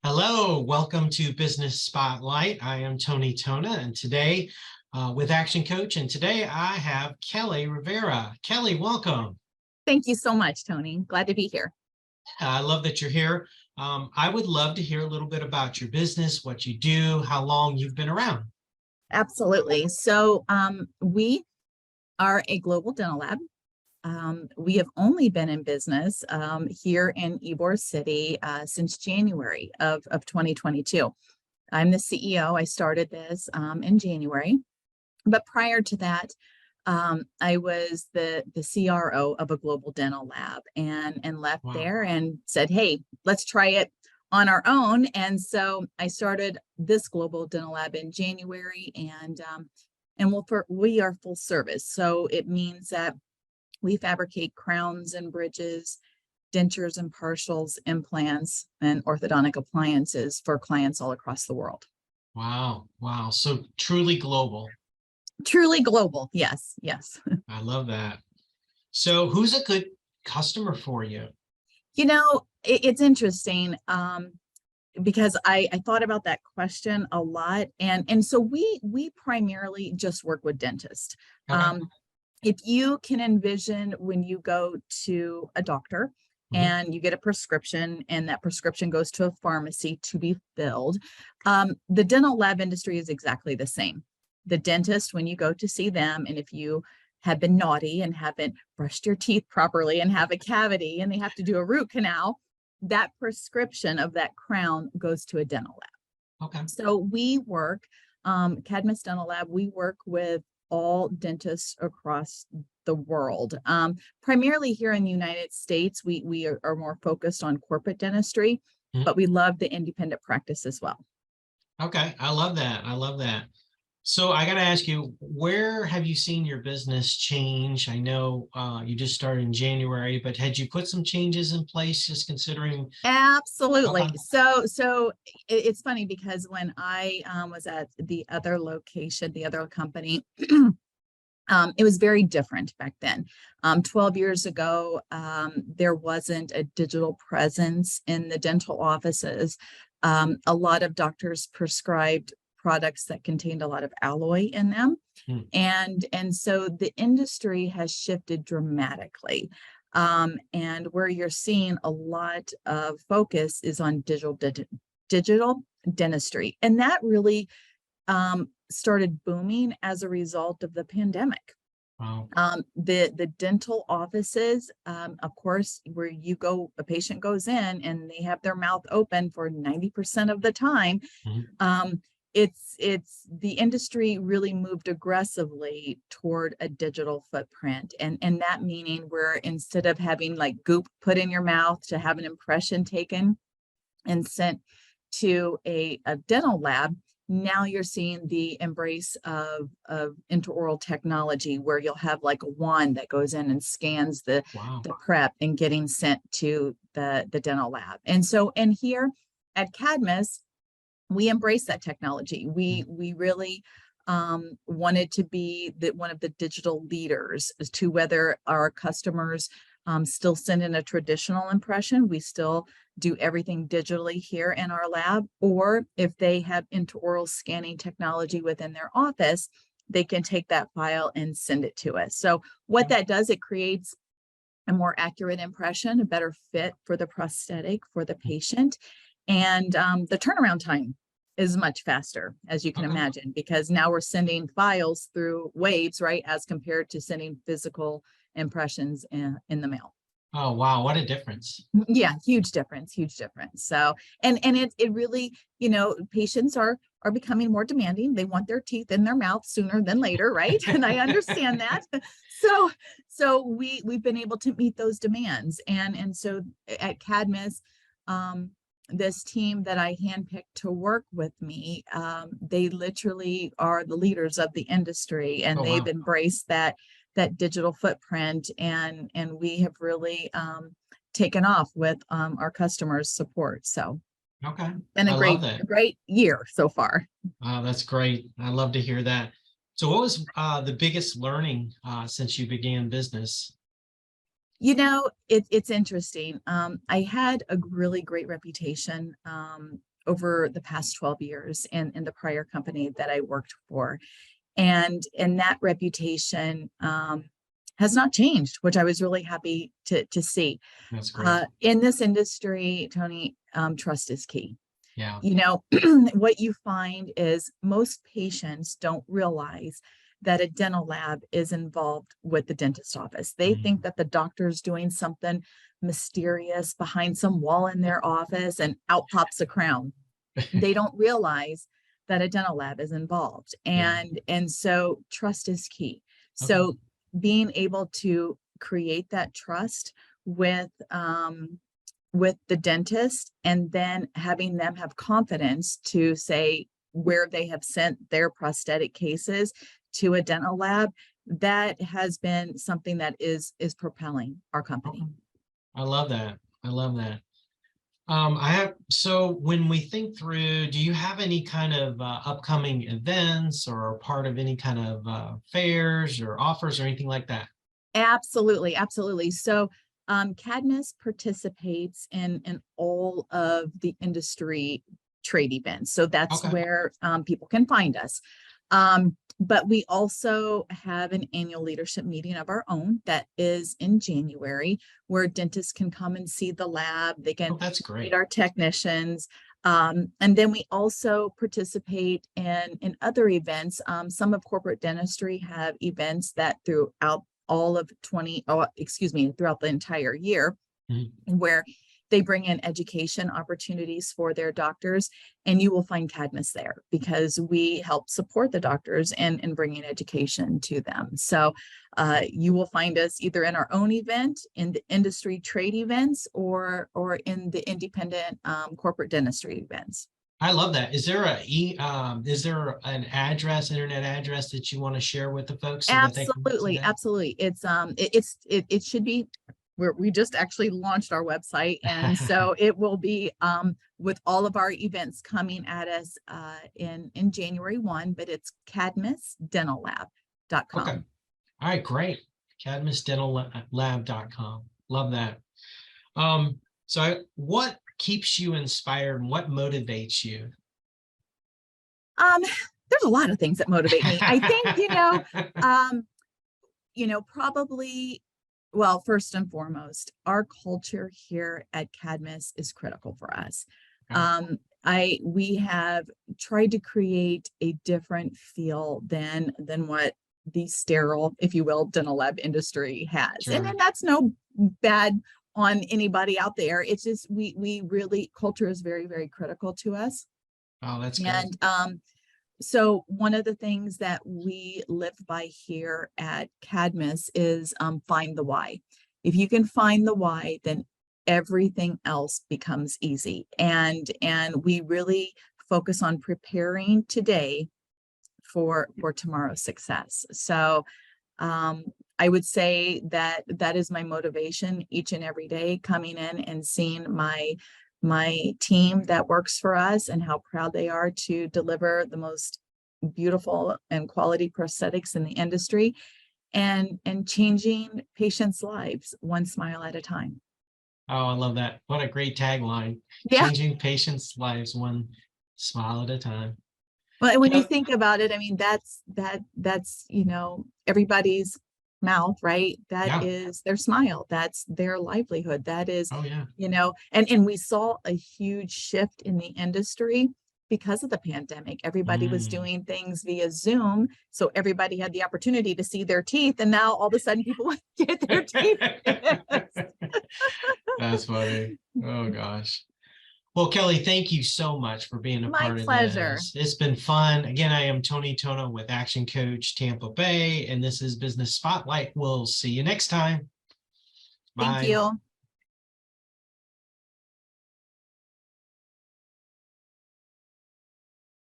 Hello, welcome to Business Spotlight. I am Tony Tona, and today with Action Coach, and today I have Kelly Rivera. Kelly, welcome. Thank you so much, Tony. Glad to be here. I love that you're here. I would love to hear a little bit about your business, what you do, how long you've been around. Absolutely. So we are a global dental lab. We have only been in business here in Ybor City since January of 2022. I'm the CEO. I started this in January. But prior to that, I was the CRO of a global dental lab and left Wow. there and said, hey, let's try it on our own. And so I started this global dental lab in January, and we are full service. So it means that we fabricate crowns and bridges, dentures and partials, implants, and orthodontic appliances for clients all across the world. Wow. Wow. So truly global. Truly global. Yes. Yes. I love that. So who's a good customer for you? You know, it's interesting because I thought about that question a lot. And so we primarily just work with dentists. Okay. If you can envision when you go to a doctor and you get a prescription and that prescription goes to a pharmacy to be filled, the dental lab industry is exactly the same. The dentist, when you go to see them, and if you have been naughty and haven't brushed your teeth properly and have a cavity and they have to do a root canal, that prescription of that crown goes to a dental lab. Okay. So we work, Cadmus Dental Lab, we work with all dentists across the world. Primarily here in the United States, we are more focused on corporate dentistry, but we love the independent practice as well. Okay. I love that. I love that. So I got to ask you, where have you seen your business change? I know you just started in January, but had you put some changes in place just considering? Absolutely. Okay. So it's funny because when I was at the other location, the other company, it was very different back then. 12 years ago, there wasn't a digital presence in the dental offices. A lot of doctors prescribed products that contained a lot of alloy in them. And so the industry has shifted dramatically. And where you're seeing a lot of focus is on digital dentistry. And that really started booming as a result of the pandemic. Wow. The dental offices, of course, where you go, a patient goes in and they have their mouth open for 90% of the time. It's the industry really moved aggressively toward a digital footprint, and that meaning where instead of having like goop put in your mouth to have an impression taken and sent to a dental lab, now you're seeing the embrace of intraoral technology where you'll have like a wand that goes in and scans the prep and getting sent to the dental lab. And so, and here at Cadmus, we embrace that technology. We really wanted to be one of the digital leaders as to whether our customers still send in a traditional impression. We still do everything digitally here in our lab, or if they have intraoral scanning technology within their office, they can take that file and send it to us. So what that does, it creates a more accurate impression, a better fit for the prosthetic for the patient. And the turnaround time is much faster, as you can imagine, because now we're sending files through waves, right, as compared to sending physical impressions in the mail. Oh, wow. What a difference. Yeah, huge difference, huge difference. So, and it really, you know, patients are becoming more demanding. They want their teeth in their mouth sooner than later, right? And I understand that. So we've been able to meet those demands. And so at Cadmus, this team that I handpicked to work with me, they literally are the leaders of the industry, and they've embraced that digital footprint, and we have really taken off with our customers' support. So been a great year so far. That's great. I love to hear that. So what was the biggest learning since you began business? You know, it's interesting. I had a really great reputation over the past 12 years in the prior company that I worked for. And that reputation has not changed, which I was really happy to see. That's great. In this industry, Tony, trust is key. Yeah. You know, what you find is most patients don't realize that a dental lab is involved with the dentist office. They think that the doctor's doing something mysterious behind some wall in their office and out pops a crown. They don't realize that a dental lab is involved. And so trust is key. Okay. So being able to create that trust with the dentist, and then having them have confidence to say where they have sent their prosthetic cases to a dental lab, that has been something that is propelling our company. I love that. I love that. So when we think through, do you have any kind of upcoming events or part of any kind of fairs or offers or anything like that? Absolutely, absolutely. So Cadmus participates in all of the industry trade events. So that's where people can find us. But we also have an annual leadership meeting of our own that is in January, where dentists can come and see the lab. They can meet our technicians. And then we also participate in other events. Some of corporate dentistry have events that throughout throughout the entire year, where they bring in education opportunities for their doctors, and you will find Cadmus there because we help support the doctors in bringing education to them. So you will find us either in our own event, in the industry trade events, or in the independent corporate dentistry events. I love that. Is there an address, internet address that you want to share with the folks? So Absolutely, absolutely. It should be. We just actually launched our website, and so it will be with all of our events coming at us in January 1, but it's cadmusdentallab.com. Okay. All right, great. cadmusdentallab.com. Love that. What keeps you inspired and what motivates you? There's a lot of things that motivate me. I think, probably, well, first and foremost, our culture here at Cadmus is critical for us. We have tried to create a different feel than what the sterile, if you will, dental lab industry has. And then that's no bad on anybody out there. It's just we really, culture is very, very critical to us. Oh, that's good. And so one of the things that we live by here at Cadmus is find the why. If you can find the why, then everything else becomes easy. And we really focus on preparing today for tomorrow's success. So I would say that is my motivation each and every day, coming in and seeing my team that works for us and how proud they are to deliver the most beautiful and quality prosthetics in the industry, and changing patients' lives one smile at a time. Oh, I love that. What a great tagline. Yeah. Changing patients' lives one smile at a time. Well, when you think about it, I mean, that's everybody's mouth, right? That is their smile. That's their livelihood. That is, and we saw a huge shift in the industry because of the pandemic. Everybody was doing things via Zoom. So everybody had the opportunity to see their teeth. And now all of a sudden people want to get their teeth. That's funny. Oh, gosh. Well, Kelly, thank you so much for being a part of this. It's been fun. Again, I am Tony Tono with Action Coach Tampa Bay, and this is Business Spotlight. We'll see you next time. Bye. Thank you.